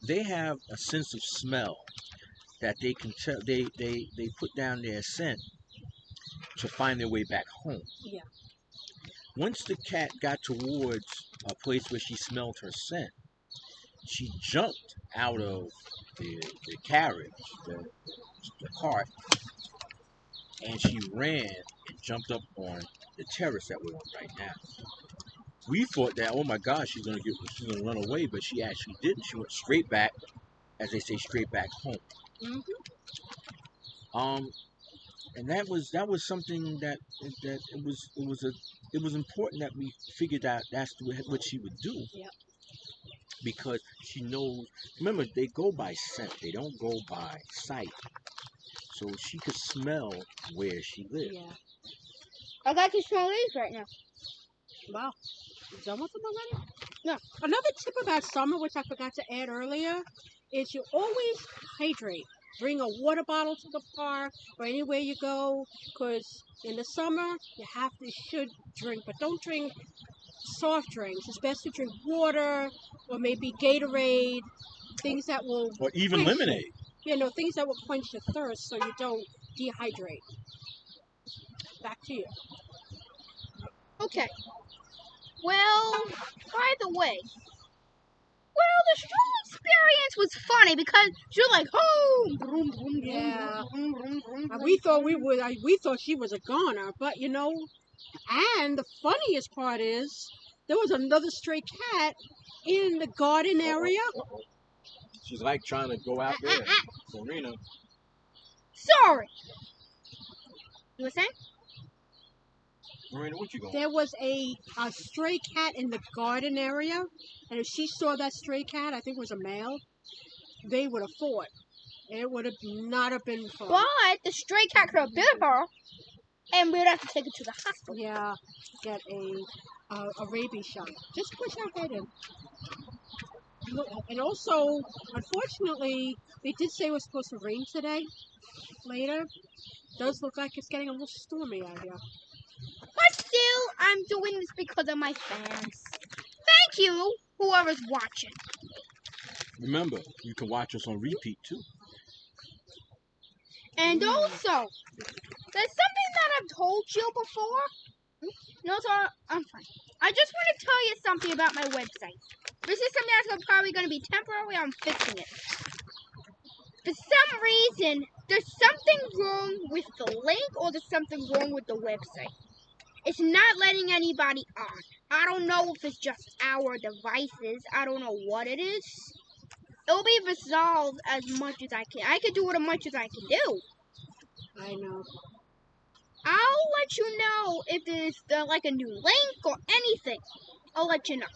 they have a sense of smell that they can tell. They put down their scent to find their way back home. Yeah. Once the cat got towards a place where she smelled her scent, she jumped out of the carriage, the cart, and she ran and jumped up on the terrace that we're on right now. We thought that, oh my gosh, she's gonna run away, but she actually didn't. She went straight back, as they say, straight back home. Mm-hmm. And that was something that it was important that we figured out that's what she would do. Yep. Because she knows. Remember, they go by scent; they don't go by sight. So she could smell where she lived. Yeah. I got to smell these right now. Wow. You done with them already? No. Another tip about summer, which I forgot to add earlier, is you always hydrate. Bring a water bottle to the park or anywhere you go, because in the summer you should drink, but don't drink soft drinks. It's best to drink water or maybe Gatorade, things that will Or even quench lemonade. things that will quench your thirst so you don't dehydrate. Back to you. Okay. Well, by the way, well, the stroll experience was funny because she was like, oh, vroom, vroom, vroom, Yeah. vroom, vroom, vroom, vroom, We thought vroom. we thought she was a goner, but and the funniest part is there was another stray cat in the garden area. She's like trying to go out there. Serena. Sorry. You were saying? Marina, what you going? There was a stray cat in the garden area, and if she saw that stray cat, I think it was a male, they would have fought. It would have not have been fun. But the stray cat could have bit her, and we would have to take it to the hospital. Yeah, get a rabies shot. Just push her head in. And also, unfortunately, they did say it was supposed to rain today. Later, does look like it's getting a little stormy out here. But still, I'm doing this because of my fans. Thank you, whoever's watching. Remember, you can watch us on repeat too. And also, there's something that I've told you before. No, so I'm fine. I just want to tell you something about my website. This is something that's probably going to be temporary. I'm fixing it. For some reason, there's something wrong with the link or there's something wrong with the website. It's not letting anybody on. I don't know if it's just our devices. I don't know what it is. It'll be resolved as much as I can. I can do it as much as I can do. I know. I'll let you know if there's like a new link or anything. I'll let you know.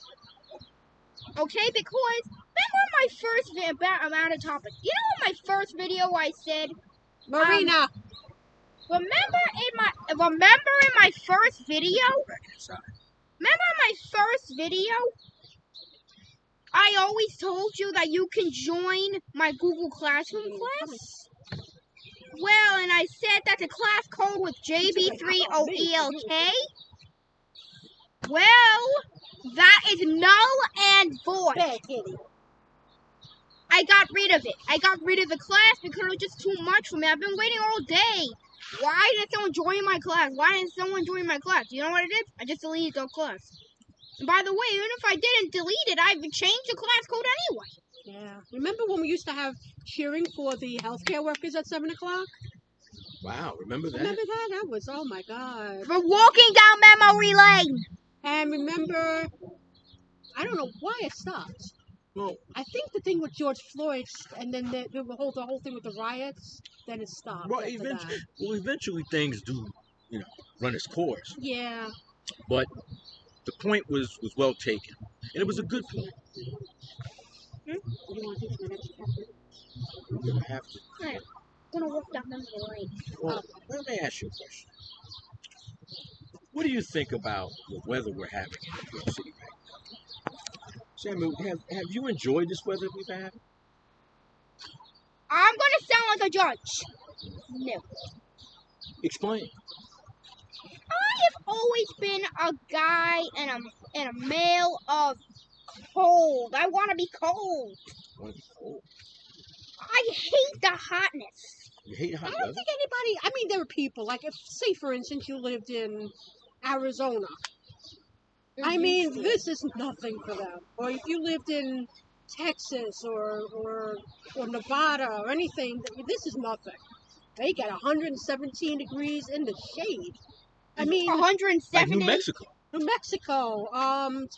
Okay, because remember my first video, I'm out of topic. You know in my first video I said, Marina! remember in my first video? Remember in my first video? I always told you that you can join my Google Classroom class. Well, and I said that the class code was JB30ELK. Well, that is null and void. Bad kitty. I got rid of it. I got rid of the class because it was just too much for me. I've been waiting all day. Why didn't someone join my class? Why didn't someone join my class? You know what it is? I just deleted the class. And by the way, even if I didn't delete it, I've changed the class code anyway. Yeah. Remember when we used to have cheering for the healthcare workers at 7 o'clock? Wow, remember that? Remember that? That was, oh my God. For walking down memory lane. And remember, I don't know why it stopped. Well, I think the thing with George Floyd, and then the whole thing with the riots, then it stopped. well, after that. eventually things do, run its course. Yeah. But the point was well taken, and it was a good point. You want to take the next chapter? We're gonna have to. I'm gonna walk down memory lane. Well, let me ask you a question. What do you think about the weather we're having in New York City right now? Samuel, have you enjoyed this weather we've had? I'm gonna sound like a judge. No. Explain. I have always been a guy and a male of cold. I want to be cold. I hate the hotness. You hate hot I don't weather? think anybody, I mean, there are people, like if, say for instance, you lived in Arizona. I mean, this is nothing for them. Or if you lived in Texas or Nevada or anything, this is nothing. They get 117 degrees in the shade. I mean, 170. Like New Mexico. New Mexico,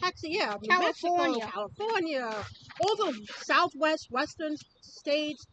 Texas, yeah, New California. Mexico, California, all the southwest, western states.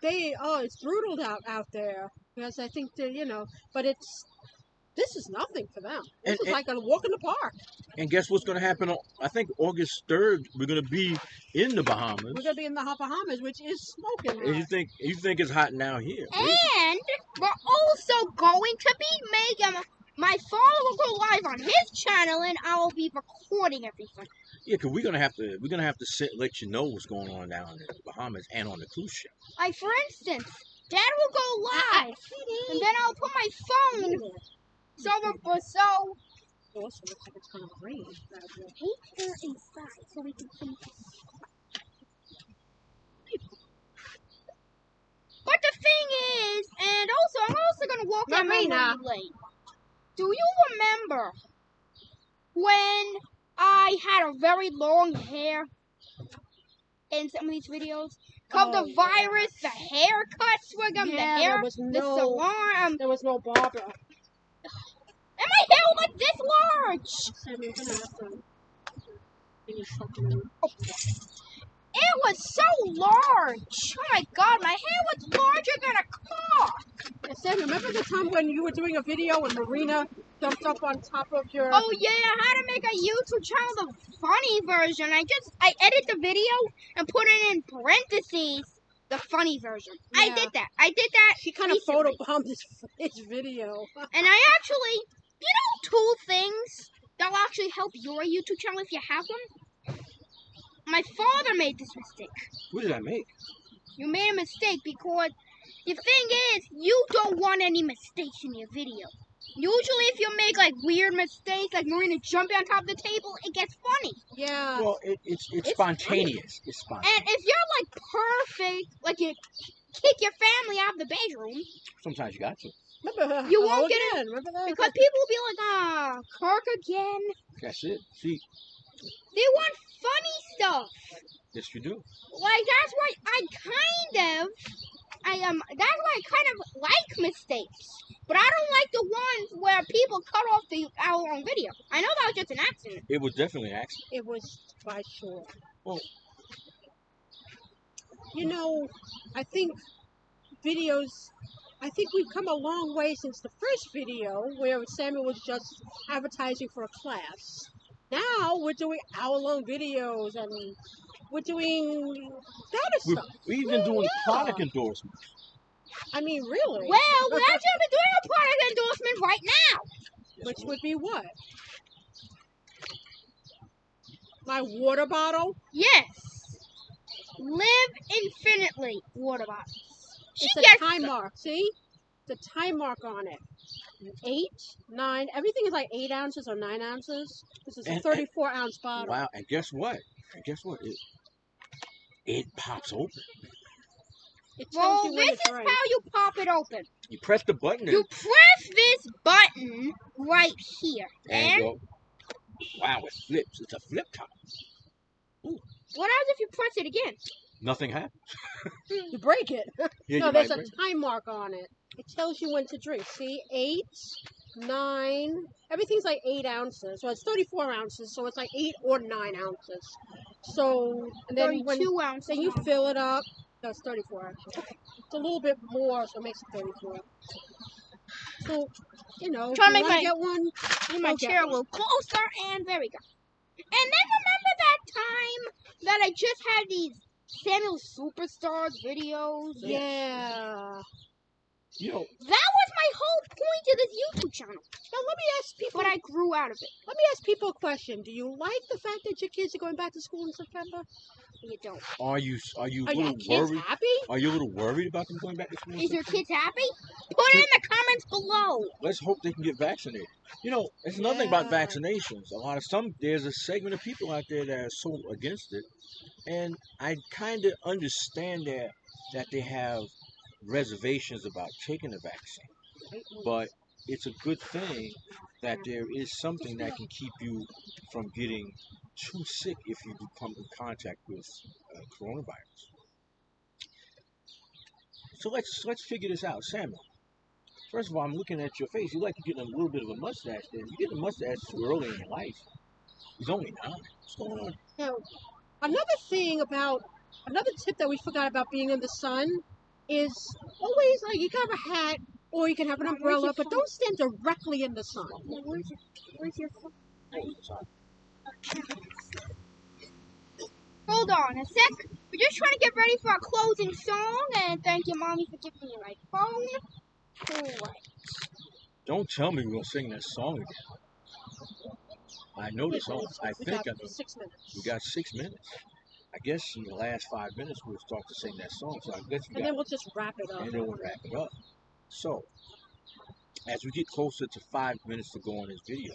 It's brutal out there because I think that but this is nothing for them. This is like a walk in the park. And guess what's going to happen? I think August 3rd, we're going to be in the Bahamas. We're gonna be in the Bahamas, which is smoking hot. And you think it's hot now here? And we're also going to be making my father will go live on his channel, and I will be recording everything. Yeah, because we're gonna have to let you know what's going on down in the Bahamas and on the cruise ship. Like for instance, Dad will go live, and then I'll put my phone so also looks like it's going to rain. Take her inside so we can finish. But the thing is, and also, I'm also going to walk out Marina. really late. Do you remember when I had a very long hair in some of these videos? Called the virus, the haircut swigum, the hair, the salon. There was no barber. And my hair was like this large. Sammy, you're going to have to finish something. It was so large. Oh my god, my hair was larger than a car. Sam, remember the time when you were doing a video and Marina jumped up on top of your... Oh yeah, how to make a YouTube channel, the funny version. I edit the video and put it in parentheses, the funny version. Yeah. I did that. She kind of recently. photobombed this video. And I actually, two things that will actually help your YouTube channel if you have them. My father made this mistake. What did I make? You made a mistake because the thing is, you don't want any mistakes in your video. Usually if you make like weird mistakes, like Marina jumping on top of the table, it gets funny. Yeah. Well, it's spontaneous. It's spontaneous. And if you're like perfect, like you kick your family out of the bedroom, Sometimes you got to. Remember, you won't get it. Remember that? Because people will be like, Kirk again. That's it. See, They want funny stuff. yes you do. Like that's why I kind of like mistakes. But I don't like the ones where people cut off the hour-long video. I know that was just an accident. It was definitely an accident. It was by sure. Well, you know, I think we've come a long way since the first video where Samuel was just advertising for a class. Now we're doing hour-long videos and we're doing better stuff. we're even doing product endorsements. I mean, really? Well, we're actually doing a product endorsement right now. Which would be what? My water bottle? Yes. Live infinitely water bottles. It's a time mark. See? The time mark on it. 8, 9, everything is like 8 ounces or 9 ounces. This is a 34-ounce bottle. Wow, and guess what? It pops open. It tells you when this it's is right. how you pop it open. You press the button You press this button right here. and go. Wow, it flips. It's a flip top. What happens if you press it again? Nothing happens. You break it. Yeah, No, you there's might a break it. time mark on it. It tells you when to drink. See? 8, 9, everything's like 8 ounces. So it's 34 ounces, so it's like 8 or 9 ounces. So, and then 32 ounces. then you fill it up. No, it's 34 actually. It's a little bit more, so it makes it 34. So, you know, Try to if make you want my- to get one, Move my I'll get chair a one. little closer, and there we go. And then remember that time that I just had these Samuel Superstars videos? Yeah. You know, That was my whole point of this YouTube channel. Now let me ask people. But I grew out of it. Let me ask people a question. Do you like the fact that your kids are going back to school in September? You don't. are you a Are little your kids worried? happy? Are you a little worried about them going back to school? Is your kids happy? Put it in the comments below. Let's hope they can get vaccinated. You know, it's another thing about Yeah. vaccinations. There's a segment of people out there that are so against it, and I kind of understand that they have reservations about taking the vaccine. But it's a good thing that there is something that can keep you from getting too sick if you come in contact with coronavirus. So let's figure this out, Samuel. First of all, I'm looking at your face. You like you're getting a little bit of a mustache there. You get a mustache too early in your life. He's only 9. What's going on? Now, another tip that we forgot about being in the sun is always like you can have a hat or you can have an umbrella, but don't stand directly in the sun. Where's your phone? Oh, sorry. Hold on a sec. We're just trying to get ready for our closing song, and thank you, Mommy, for giving me my phone. Alright. Don't tell me we're gonna sing that song again. I know the song. I We think got I know. 6 minutes. We got 6 minutes. I guess in the last 5 minutes we'll start to sing that song. So I guess we And got, then we'll just wrap it up. and then we'll wrap it up. So as we get closer to 5 minutes to go on this video,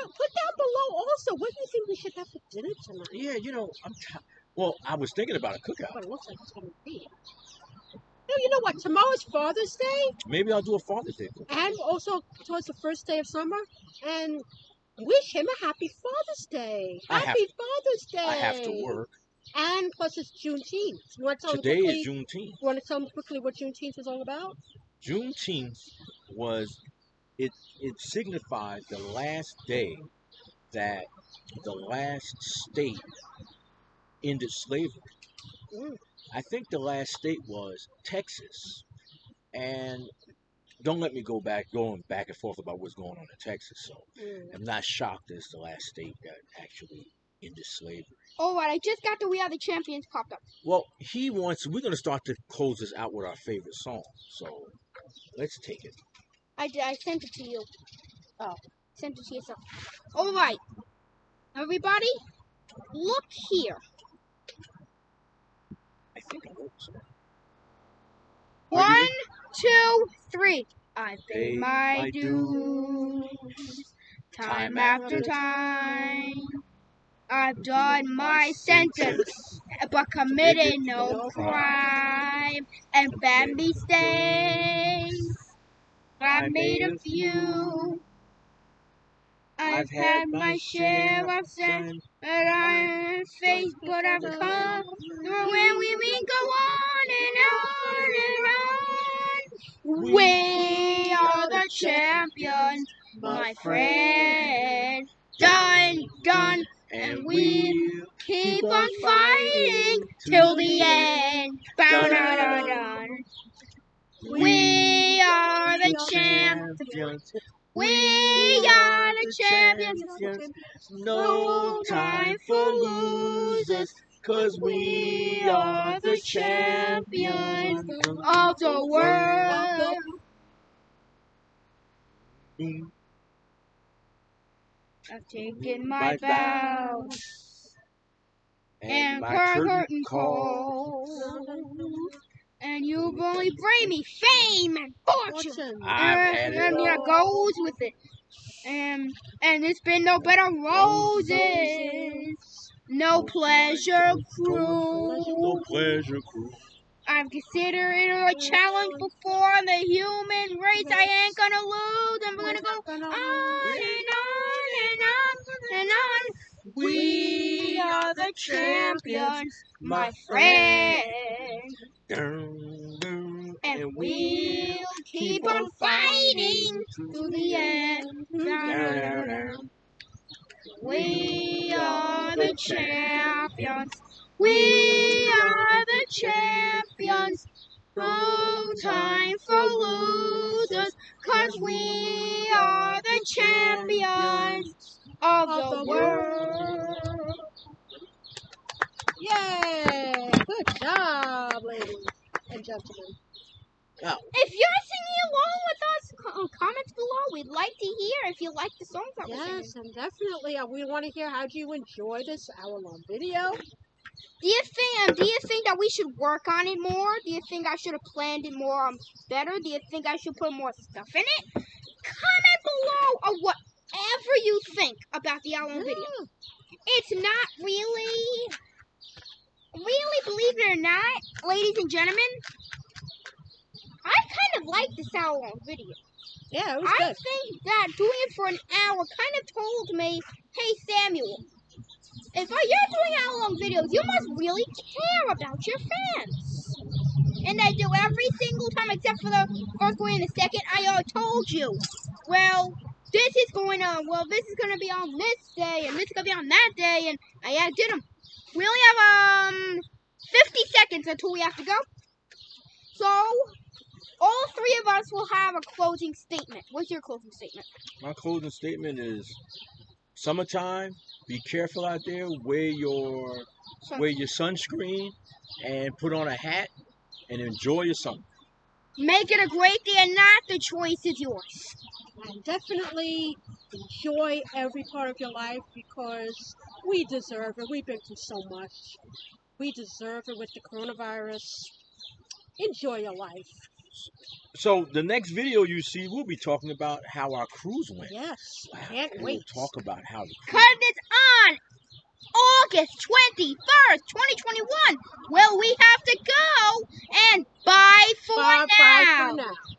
put down below also. What do you think we should have for dinner tonight? Yeah, well, I was thinking about a cookout. But it looks like it's going to be. You know what? Tomorrow's Father's Day, Maybe I'll do a Father's Day cookout. and also towards the first day of summer, and wish him a happy Father's Day. Happy Father's Day. I have to work. And plus it's Juneteenth. You want to tell Today them is quickly? Juneteenth. You want to tell them quickly what Juneteenth is all about? Juneteenth it signifies the last day that the last state ended slavery. Mm. I think the last state was Texas. And don't let me going back and forth about what's going on in Texas. So I'm not shocked that it's the last state that actually ended slavery. All right, I just got the We Are the Champions popped up. Well, we're going to start to close this out with our favorite song. So let's take it. I sent it to you. Oh, sent it to yourself. All right, everybody, look here. I think I wrote some. 1, 2, 3. I paid my dues time after time. I've done my sentence, but committed no crime and bad mistakes. I've made a few. I've had my share of sin that I faced, but I've come through, and we go on and on and on. We are the champions, my friend. Done, and we'll keep on fighting till the end. Dun. We are the champions. We are the champions. No time for losers, 'cause we are the champions of the world. I've taken my vows and curtain calls, and you've only bring me fame and fortune. And that goes with it. And it's been no bed of roses, no pleasure cruise. I've considered it a challenge before the human race. I ain't gonna lose, and we're gonna go on and on and on and on. We are the champions, my friend. And we'll keep on fighting to the end. We are the champions. We are the champions. No time for losers, 'cause we are the champions of the world. Yay! Good job, ladies and gentlemen. If you're singing along with us, comments below. We'd like to hear if you like the songs that we're singing. Yes, and definitely we want to hear how do you enjoy this hour-long video. Do you think that we should work on it more? Do you think I should have planned it more better? Do you think I should put more stuff in it? Comment below or whatever you think about the hour-long video. It's not really, believe it or not, ladies and gentlemen, I kind of like this hour-long video. Yeah, it was good. I think that doing it for an hour kind of told me, hey Samuel, if you're doing hour-long videos, you must really care about your fans. And I do every single time except for the first one and the second. I told you, well, this is going to be on this day, and this is going to be on that day, and I did them. We only have 50 seconds until we have to go. So, all three of us will have a closing statement. What's your closing statement? My closing statement is summertime. Be careful out there. Wear your sunscreen and put on a hat and enjoy your summer. Make it a great day, and not the choice is yours. And definitely enjoy every part of your life because we deserve it. We've been through so much. We deserve it with the coronavirus. Enjoy your life. So the next video you see, we'll be talking about how our cruise went. Yes, Wow. can't We'll wait. talk about how the cruise. Because it's on August 21st, 2021. Well, we have to go. And bye for Bye now. for now.